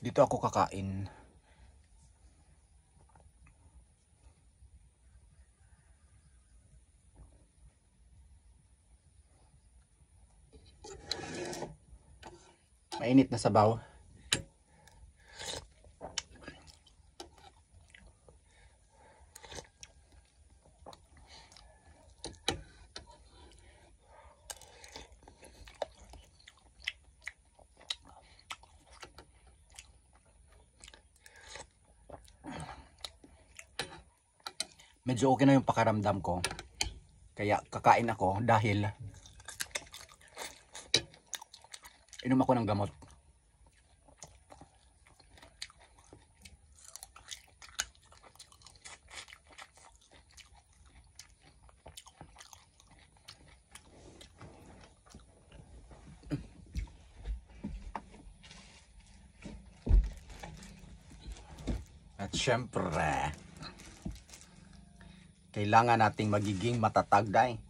Dito ako kakain. Mainit na sabaw. Medyo okay na yung pakaramdam ko. Kaya kakain ako dahil inom ako ng gamot. At syempre, kailangan nating magiging matatag, day.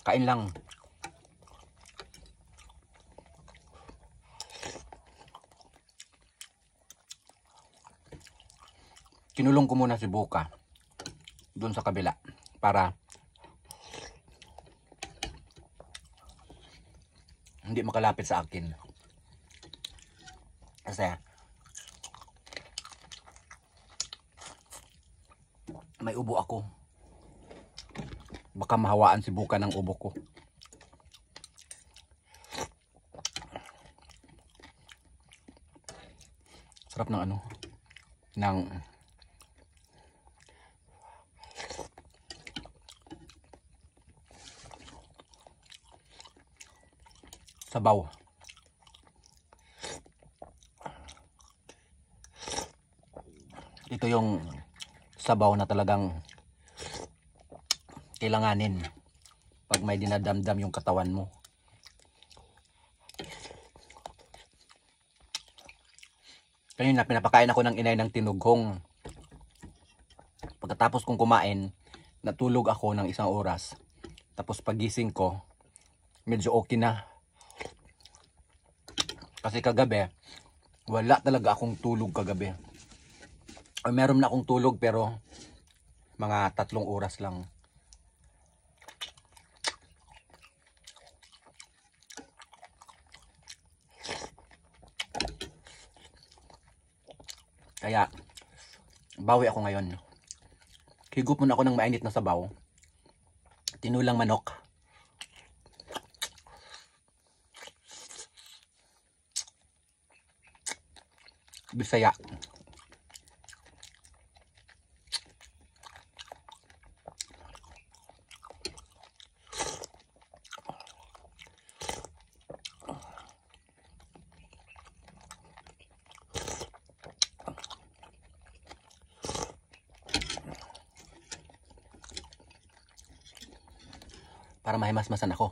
Kain lang. Kinulong ko muna si Buka doon sa kabila para hindi makalapit sa akin. Kasi may ubo ako. Baka mahawaan si Buka ng ubo ko. Sarap ng ano, ng sabaw. Ito yung sabaw na talagang kailanganin pag may dinadamdam yung katawan mo. Kanina pinapakain ako ng inay ng tinughong. Pagkatapos kong kumain, natulog ako ng 1 oras. Tapos pagising ko, medyo okay na. Kasi kagabi, wala talaga akong tulog kagabi. O meron na akong tulog pero mga 3 oras lang. Kaya, bawi ako ngayon. Higup muna ako ng mainit na sabaw. Tinulang manok. Bisaya. Para mahimasmasan ako.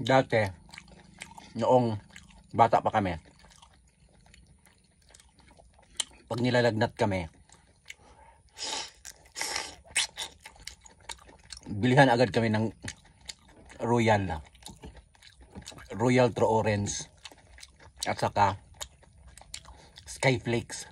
Dati, noong bata pa kami, pag nilalagnat kami, bilihan agad kami ng Royal True Orange at saka Skyflakes.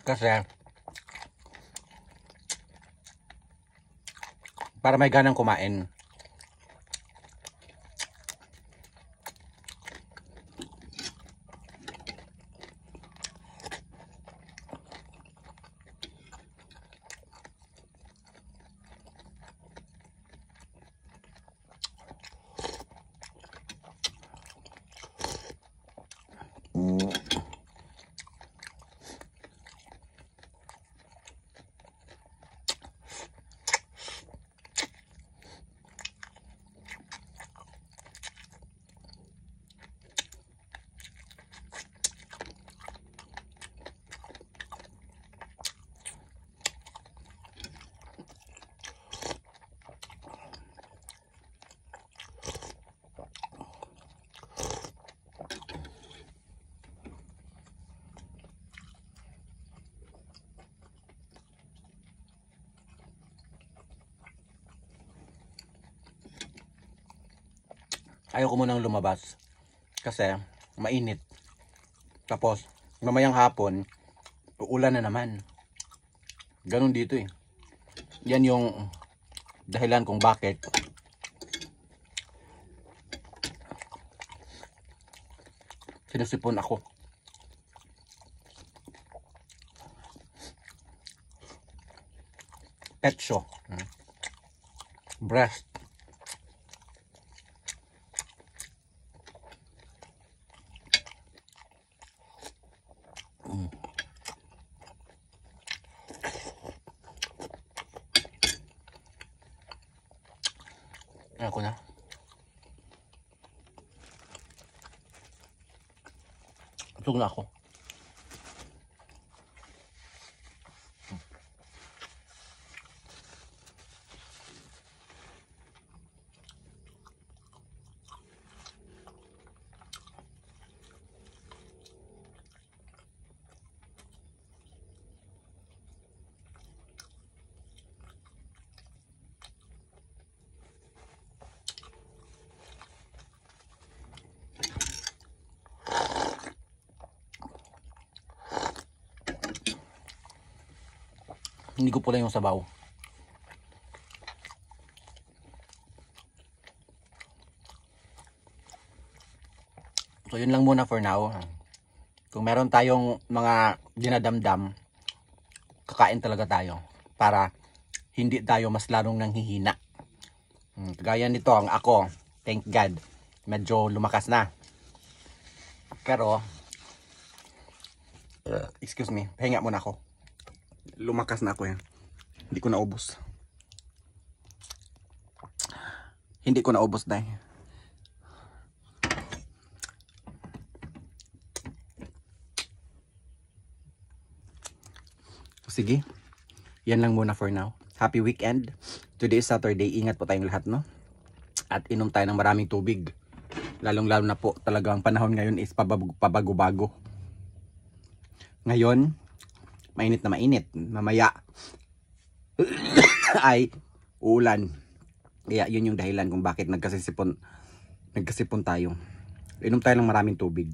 Kasi para may ganang kumain. Ayaw ko munang lumabas. Kasi mainit. Tapos, mamayang hapon, uulan na naman. Ganun dito eh. Yan yung dahilan kung bakit sinusipon ako. Petsyo. Breast. Ako na. Busog na ako. Hindi ko pula yung sabaw. So yun lang muna for now. Kung meron tayong mga dinadamdam, kakain talaga tayo para hindi tayo mas lalong nanghihina. Kagaya nito ang ako, thank God, medyo lumakas na. Pero excuse me, pahinga muna ako. Lumakas na ako yan. Hindi ko naubos. Hindi ko naubos dahil. Sige. Yan lang muna for now. Happy weekend. Today is Saturday. Ingat po tayong lahat, no? At inom tayo ng maraming tubig. Lalong-lalo na po talagang panahon ngayon is pabago-bago. Ngayon, mainit na mainit. Mamaya ay uulan. Kaya yun yung dahilan kung bakit nagkasipon tayo. Inom tayo ng maraming tubig.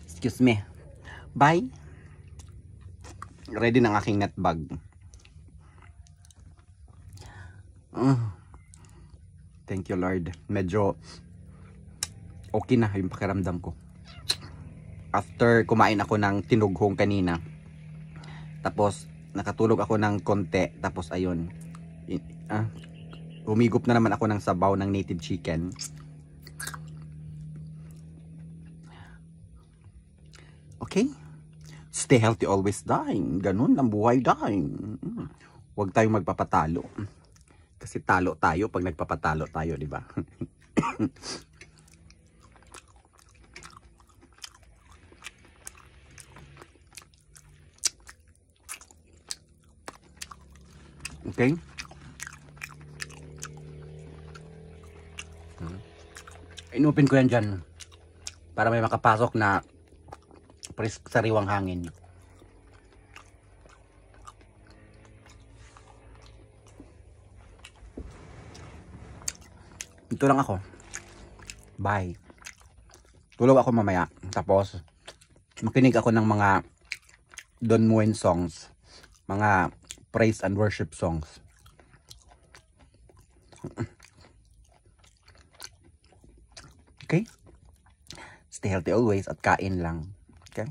Excuse me. Bye. Ready ng aking net bag. Thank you Lord. Medyo okay na yung pakiramdam ko. After kumain ako ng tinughong kanina, tapos nakatulog ako ng konti, tapos ayun, humigop na naman ako ng sabaw ng native chicken. Okay? Stay healthy, always dying. Ganun ang buhay, dying. Huwag tayong magpapatalo. Kasi talo tayo pag nagpapatalo tayo, di ba? Okay? Inupin ko yan dyan para may makapasok na sariwang hangin. Ito lang ako. Bye. Tulog ako mamaya. Tapos makinig ako ng mga Don Moen songs. Mga praise and worship songs. Okay? Stay healthy always at kain lang. Okay?